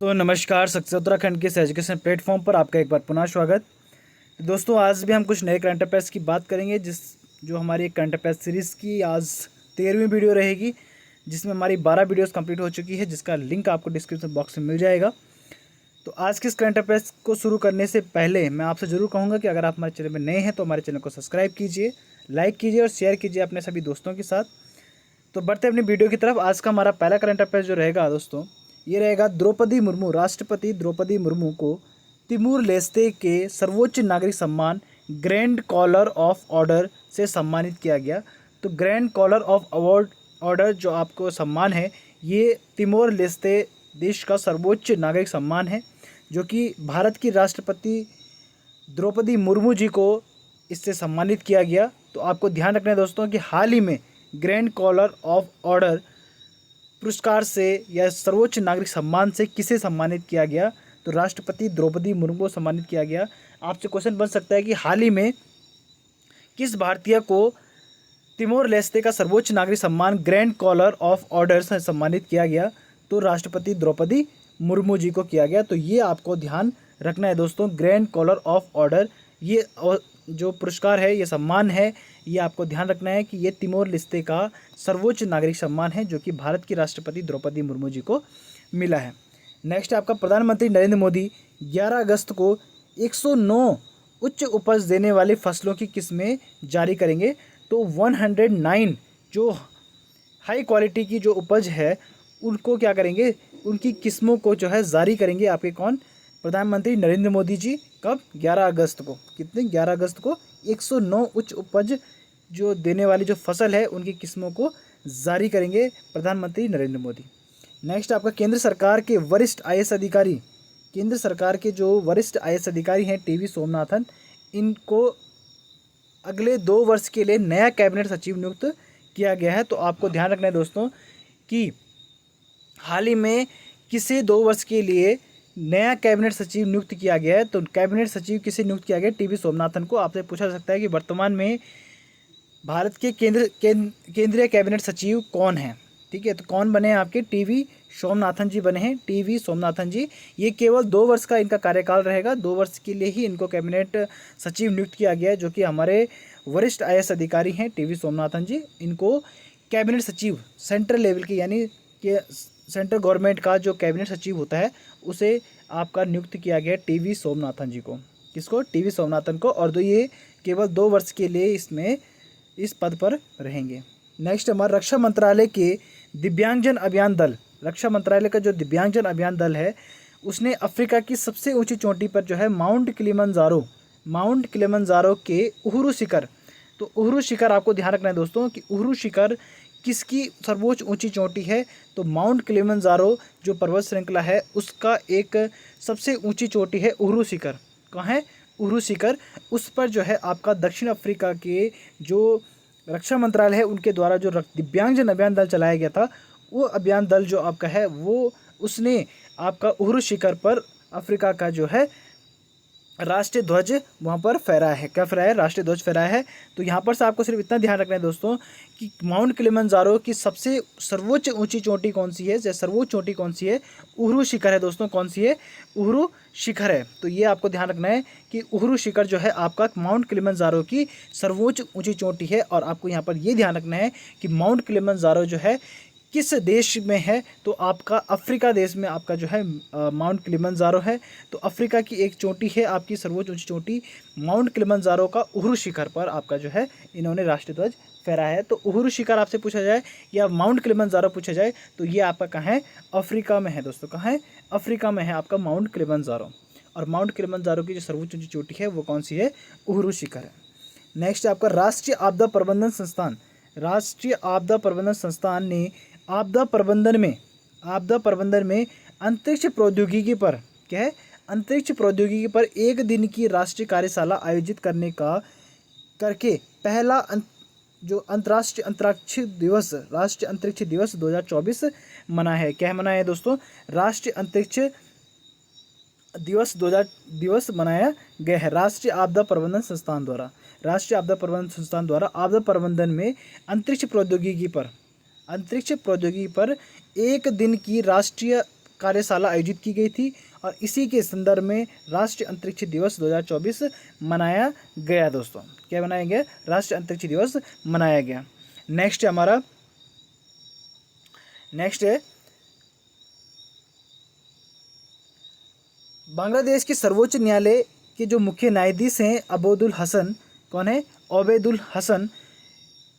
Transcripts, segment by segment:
तो नमस्कार, सक्सेस उत्तराखंड के इस एजुकेशन प्लेटफॉर्म पर आपका एक बार पुनः स्वागत। दोस्तों, आज भी हम कुछ नए करंट अफेयर्स की बात करेंगे, जो हमारी एक करंट अफेयर्स सीरीज़ की आज 13वीं वीडियो रहेगी, जिसमें हमारी 12 वीडियोस कंप्लीट हो चुकी है, जिसका लिंक आपको डिस्क्रिप्शन बॉक्स में मिल जाएगा। तो आज के इस करंट अफेयर्स को शुरू करने से पहले मैं आपसे ज़रूर कहूँगा कि अगर आप हमारे चैनल में नए हैं तो हमारे चैनल को सब्सक्राइब कीजिए, लाइक कीजिए और शेयर कीजिए अपने सभी दोस्तों के साथ। तो बढ़ते अपनी वीडियो की तरफ। आज का हमारा पहला करंट अफेयर जो रहेगा दोस्तों, ये रहेगा द्रौपदी मुर्मू, राष्ट्रपति द्रौपदी मुर्मू को तिमूर लेस्ते के सर्वोच्च नागरिक सम्मान ग्रैंड कॉलर ऑफ ऑर्डर से सम्मानित किया गया। तो ग्रैंड कॉलर ऑफ ऑर्डर जो आपको सम्मान है, ये तिमोर लेस्ते देश का सर्वोच्च नागरिक सम्मान है, जो कि भारत की राष्ट्रपति द्रौपदी मुर्मू जी को इससे सम्मानित किया गया। तो आपको ध्यान रखना है दोस्तों कि हाल ही में ग्रैंड कॉलर ऑफ ऑर्डर पुरस्कार से या सर्वोच्च नागरिक सम्मान से किसे सम्मानित किया गया? तो राष्ट्रपति द्रौपदी मुर्मू को सम्मानित किया गया। आपसे क्वेश्चन बन सकता है कि हाल ही में किस भारतीय को तिमोर लेस्ते का सर्वोच्च नागरिक सम्मान ग्रैंड कॉलर ऑफ ऑर्डर से सम्मानित किया गया? तो राष्ट्रपति द्रौपदी मुर्मू जी को किया गया। तो ये आपको ध्यान रखना है दोस्तों, ग्रैंड कॉलर ऑफ ऑर्डर, ये जो पुरस्कार है, ये सम्मान है, ये आपको ध्यान रखना है कि ये तिमोर लेस्ते का सर्वोच्च नागरिक सम्मान है, जो कि भारत की राष्ट्रपति द्रौपदी मुर्मू जी को मिला है। नेक्स्ट आपका प्रधानमंत्री नरेंद्र मोदी 11 अगस्त को 109 उच्च उपज देने वाली फसलों की किस्में जारी करेंगे। तो 109 जो हाई क्वालिटी की जो उपज है, उनको क्या करेंगे, उनकी किस्मों को जो है जारी करेंगे आपके कौन? प्रधानमंत्री नरेंद्र मोदी जी। कब? 11 अगस्त को। कितने? 11 अगस्त को 109 उच्च उपज जो देने वाली जो फसल है, उनकी किस्मों को जारी करेंगे प्रधानमंत्री नरेंद्र मोदी। नेक्स्ट आपका केंद्र सरकार के वरिष्ठ आईएएस अधिकारी, केंद्र सरकार के जो वरिष्ठ आईएएस अधिकारी हैं टीवी सोमनाथन, इनको अगले 2 वर्ष के लिए नया कैबिनेट सचिव नियुक्त किया गया है। तो आपको ध्यान रखना है दोस्तों कि हाल ही में किसे 2 वर्ष के लिए नया कैबिनेट सचिव नियुक्त किया गया है? तो कैबिनेट सचिव किसे नियुक्त किया गया? टीवी सोमनाथन को। आपसे पूछा जा सकता है कि वर्तमान में भारत के केंद्रीय कैबिनेट सचिव कौन है? ठीक है, तो कौन बने हैं आपके? टीवी सोमनाथन जी बने हैं, टीवी सोमनाथन जी। ये केवल 2 वर्ष का इनका कार्यकाल रहेगा, 2 वर्ष के लिए ही इनको कैबिनेट सचिव नियुक्त किया गया है, जो कि हमारे वरिष्ठ आईएएस अधिकारी हैं टीवी सोमनाथन जी। इनको कैबिनेट सचिव सेंट्रल लेवल की, यानी कि सेंट्रल गवर्नमेंट का जो कैबिनेट सचिव होता है, उसे आपका नियुक्त किया गया टीवी सोमनाथन जी को। किसको? टीवी सोमनाथन को। और ये केवल 2 वर्ष के लिए इसमें इस पद पर रहेंगे। नेक्स्ट हमारा रक्षा मंत्रालय के दिव्यांगजन अभियान दल, रक्षा मंत्रालय का जो दिव्यांगजन अभियान दल है, उसने अफ्रीका की सबसे ऊंची चोटी पर जो है माउंट किलिमंजारो के उहुरु शिखर, तो उहुरु शिखर आपको ध्यान रखना है दोस्तों कि उहुरु शिखर किसकी सर्वोच्च ऊंची चोटी है? तो माउंट किलिमंजारो जो पर्वत श्रृंखला है, उसका एक सबसे ऊंची चोटी है उहुरु शिखर। कहाँ है? उहुरु शिखर। उस पर जो है आपका दक्षिण अफ्रीका के जो रक्षा मंत्रालय है, उनके द्वारा जो दिव्यांगजन अभियान दल चलाया गया था, वो अभियान दल जो आपका है, वो उसने आपका उहुरु शिखर पर अफ्रीका का जो है राष्ट्रीय ध्वज वहाँ पर फहराया है। क्या फहराया है? राष्ट्रीय ध्वज फहराया है। तो यहाँ पर से आपको सिर्फ इतना ध्यान रखना है दोस्तों कि माउंट किलिमंजारो की सबसे सर्वोच्च ऊंची चोटी कौन सी है, या सर्वोच्च चोटी कौन सी है? उहुरु शिखर है दोस्तों। कौन सी है? उहुरु शिखर है। तो ये आपको ध्यान रखना है कि उहुरु शिखर जो है आपका माउंट किलिमंजारो की सर्वोच्च ऊंची चोटी है। और आपको यहाँ पर ये ध्यान रखना है कि माउंट किलिमंजारो जो है किस देश में है? तो आपका अफ्रीका देश में आपका जो है माउंट किलिमंजारो है। तो अफ्रीका की एक चोटी है आपकी सर्वोच्च ऊंची चोटी, माउंट किलिमंजारो का उहुरु शिखर पर आपका जो है इन्होंने राष्ट्रीय ध्वज फहराया है। तो उहुरु शिखर आपसे पूछा जाए या माउंट किलिमंजारो पूछा जाए, तो ये आपका कहाँ है? अफ्रीका में है दोस्तों। कहाँ है? अफ्रीका में है आपका माउंट किलिमंजारो। और माउंट किलिमंजारो की जो सर्वोच्च ऊंची चोटी है, वो कौन सी है? उहुरु शिखर है। नेक्स्ट आपका राष्ट्रीय आपदा प्रबंधन संस्थान, राष्ट्रीय आपदा प्रबंधन संस्थान ने आपदा प्रबंधन में अंतरिक्ष प्रौद्योगिकी पर, क्या है? अंतरिक्ष प्रौद्योगिकी पर 1 दिन की राष्ट्रीय कार्यशाला आयोजित करके पहला जो राष्ट्रीय अंतरिक्ष दिवस 2024 मना है। क्या मना है दोस्तों? राष्ट्रीय अंतरिक्ष दिवस मनाया गया है राष्ट्रीय आपदा प्रबंधन संस्थान द्वारा। राष्ट्रीय आपदा प्रबंधन संस्थान द्वारा आपदा प्रबंधन में अंतरिक्ष प्रौद्योगिकी पर 1 दिन की राष्ट्रीय कार्यशाला आयोजित की गई थी और इसी के संदर्भ में राष्ट्रीय अंतरिक्ष दिवस 2024 मनाया गया दोस्तों। क्या मनाया गया? राष्ट्रीय अंतरिक्ष दिवस मनाया गया। नेक्स्ट है बांग्लादेश के सर्वोच्च न्यायालय के जो मुख्य न्यायाधीश हैं अबोदुल हसन, कौन है? ओबेदुल हसन।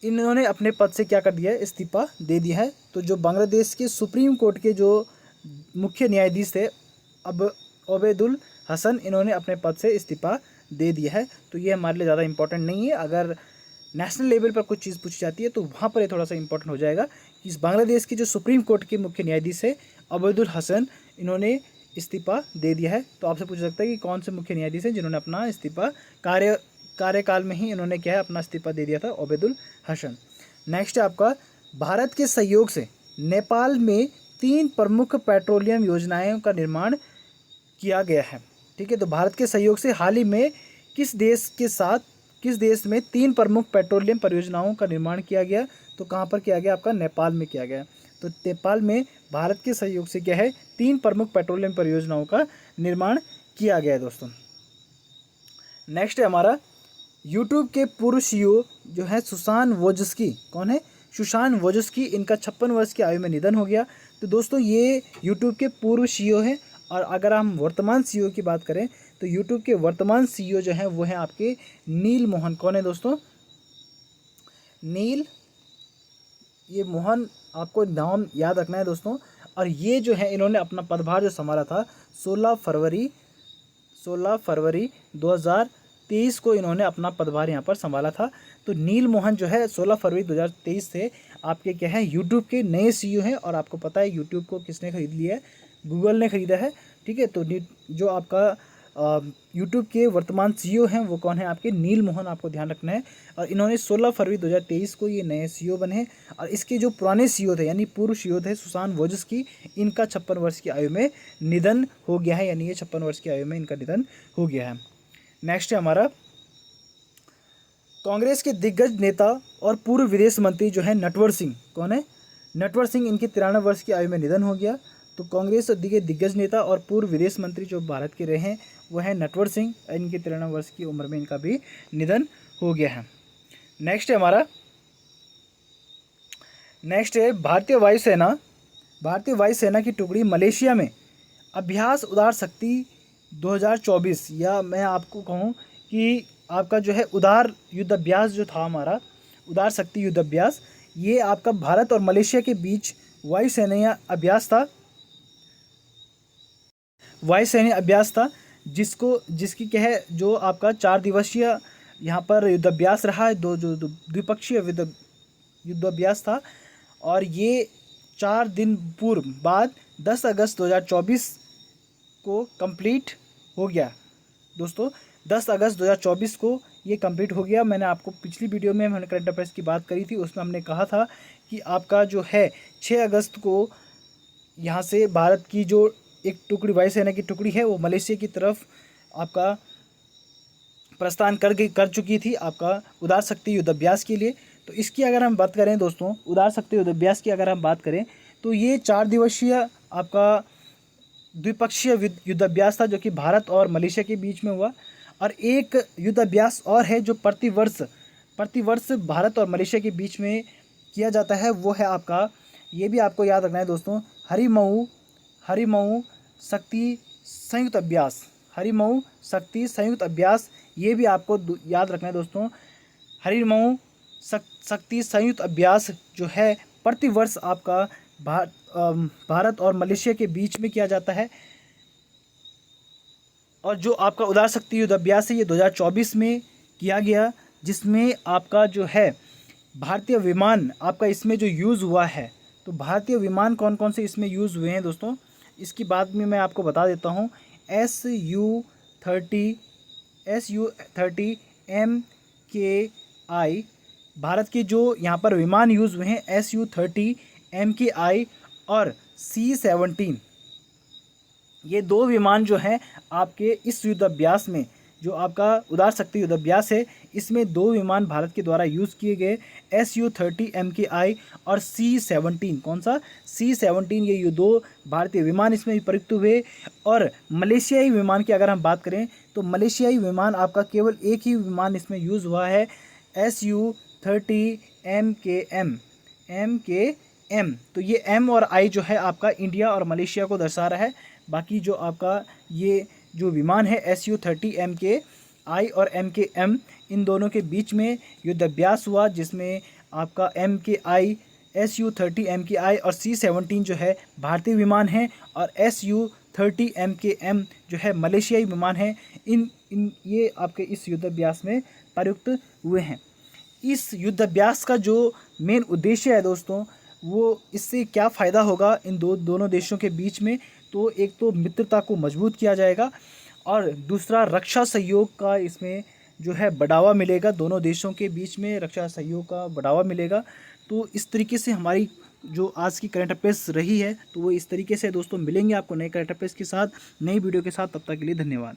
इन्होंने अपने पद से क्या कर दिया है? इस्तीफा दे दिया है। तो जो बांग्लादेश के सुप्रीम कोर्ट के जो मुख्य न्यायाधीश थे अब ओबेदुल हसन, इन्होंने अपने पद से इस्तीफा दे दिया है। तो ये हमारे लिए ज़्यादा इंपॉर्टेंट नहीं है। अगर नेशनल लेवल पर कुछ चीज़ पूछी जाती है तो वहाँ पर ये थोड़ा सा इंपॉर्टेंट हो जाएगा कि इस बांग्लादेश के जो सुप्रीम कोर्ट के मुख्य न्यायाधीश है ओबेदुल हसन, इन्होंने इस्तीफा दे दिया है। तो आपसे पूछ सकता है कि कौन से मुख्य न्यायाधीश हैं जिन्होंने अपना इस्तीफा कार्यकाल में ही इन्होंने क्या है? अपना इस्तीफा दे दिया था, ओबेदुल हसन। नेक्स्ट है आपका भारत के सहयोग से नेपाल में 3 प्रमुख पेट्रोलियम योजनाओं का निर्माण किया गया है। ठीक है, तो भारत के सहयोग से हाल ही में किस देश में 3 प्रमुख पेट्रोलियम परियोजनाओं का निर्माण किया गया? तो कहाँ पर किया गया? आपका नेपाल में किया गया। तो नेपाल में भारत के सहयोग से क्या है? 3 प्रमुख पेट्रोलियम परियोजनाओं का निर्माण किया गया है दोस्तों। नेक्स्ट है हमारा यूट्यूब के पूर्व सीईओ जो है सुशांत वोजस्की, कौन है? सुशांत वोजस्की। इनका 56 वर्ष की आयु में निधन हो गया। तो दोस्तों ये यूट्यूब के पूर्व सीईओ हैं। और अगर हम वर्तमान सीईओ की बात करें तो यूट्यूब के वर्तमान सीईओ जो हैं वो हैं आपके नील मोहन। कौन है दोस्तों? नील, ये मोहन, आपको नाम याद रखना है दोस्तों। और ये जो है इन्होंने अपना पदभार जो संभाला था 16 फरवरी 2023 को इन्होंने अपना पदभार यहाँ पर संभाला था। तो नील मोहन जो है 16 फरवरी 2023 से आपके क्या है? यूट्यूब के नए सीईओ हैं। और आपको पता है यूट्यूब को किसने खरीद लिया है? गूगल ने खरीदा है। ठीक है, तो जो आपका यूट्यूब के वर्तमान सीईओ हैं वो कौन है? आपके नील मोहन, आपको ध्यान रखना है। और इन्होंने 16 फरवरी 2023 को ये नए सीईओ बने हैं। और इसके जो पुराने सीईओ थे यानी पूर्व सीईओ थे सुशांत वोजस्की, इनका 56 वर्ष की आयु में निधन हो गया है। यानी ये 56 वर्ष की आयु में इनका निधन हो गया है। नेक्स्ट है हमारा कांग्रेस के दिग्गज नेता और पूर्व विदेश मंत्री जो है नटवर सिंह। कौन है? नटवर सिंह। इनके 93 वर्ष की आयु में निधन हो गया। तो कांग्रेस के दिग्गज नेता और पूर्व विदेश मंत्री जो भारत के रहे हैं वो है नटवर सिंह। इनके 93 वर्ष की उम्र में इनका भी निधन हो गया है। नेक्स्ट है हमारा भारतीय वायुसेना की टुकड़ी मलेशिया में अभ्यास उदार शक्ति 2024, या मैं आपको कहूँ कि आपका जो है उदार युद्ध अभ्यास जो था हमारा उदार शक्ति युद्ध अभ्यास, ये आपका भारत और मलेशिया के बीच वायुसैन्य अभ्यास था जिसकी क्या है जो आपका 4 दिवसीय यहाँ पर युद्धाभ्यास रहा है। जो द्विपक्षीय युद्धाभ्यास था। और ये 4 दिन पूर्व बाद 10 अगस्त 2024 को कंप्लीट हो गया दोस्तों। 10 अगस्त 2024 को ये कंप्लीट हो गया। मैंने आपको पिछली वीडियो में हमने करंट अफेयर्स की बात करी थी, उसमें हमने कहा था कि आपका जो है 6 अगस्त को यहाँ से भारत की जो एक टुकड़ी वायुसेना की टुकड़ी है वो मलेशिया की तरफ आपका प्रस्थान कर चुकी थी आपका उदार शक्ति युद्धाभ्यास के लिए। तो इसकी अगर हम बात करें दोस्तों, उदार शक्ति युद्धाभ्यास की अगर हम बात करें तो ये 4 दिवसीय आपका द्विपक्षीय युद्धाभ्यास था जो कि भारत और मलेशिया के बीच में हुआ। और एक युद्धाभ्यास और है जो प्रतिवर्ष भारत और मलेशिया के बीच में किया जाता है, वो है आपका, ये भी आपको याद रखना है दोस्तों, हरिमऊ शक्ति संयुक्त अभ्यास। ये भी आपको याद रखना है दोस्तों। हरिमऊ शक्ति संयुक्त अभ्यास जो है प्रतिवर्ष आपका भारत और मलेशिया के बीच में किया जाता है। और जो आपका उदार शक्ति युद्ध अभ्यास है ये 2024 में किया गया, जिसमें आपका जो है भारतीय विमान आपका इसमें जो यूज़ हुआ है। तो भारतीय विमान कौन कौन से इसमें यूज़ हुए हैं दोस्तों, इसकी बात में मैं आपको बता देता हूँ। Su-30 MKI भारत के जो यहाँ पर विमान यूज़ हुए हैं Su-30 MKI और C-17, ये 2 विमान जो हैं आपके इस युद्ध अभ्यास में जो आपका उदार शक्ति युद्धाभ्यास है, इसमें 2 विमान भारत के द्वारा यूज़ किए गए Su-30 MKI और C-17। कौन सा? C-17। ये 2 भारतीय विमान इसमें प्रयुक्त हुए। और मलेशियाई विमान की अगर हम बात करें तो मलेशियाई विमान आपका केवल एक ही विमान इसमें यूज़ हुआ है, Su-30 MKM। तो ये M और I जो है आपका इंडिया और मलेशिया को दर्शा रहा है। बाकी जो आपका ये जो विमान है Su-30 MKI और MKM, इन दोनों के बीच में युद्धाभ्यास हुआ, जिसमें आपका MKI, Su-30 MKI और C-17 जो है भारतीय विमान है और Su-30 MKM जो है मलेशियाई विमान है। इन ये आपके इस युद्धाभ्यास में प्रयुक्त हुए हैं। इस युद्धाभ्यास का जो मेन उद्देश्य है दोस्तों, वो इससे क्या फ़ायदा होगा इन दोनों देशों के बीच में, तो एक तो मित्रता को मजबूत किया जाएगा और दूसरा रक्षा सहयोग का इसमें जो है बढ़ावा मिलेगा। दोनों देशों के बीच में रक्षा सहयोग का बढ़ावा मिलेगा। तो इस तरीके से हमारी जो आज की करंट अफेयर्स रही है, तो वो इस तरीके से दोस्तों। मिलेंगे आपको नए करंट अफेयर्स के साथ, नई वीडियो के साथ। तब तक के लिए धन्यवाद।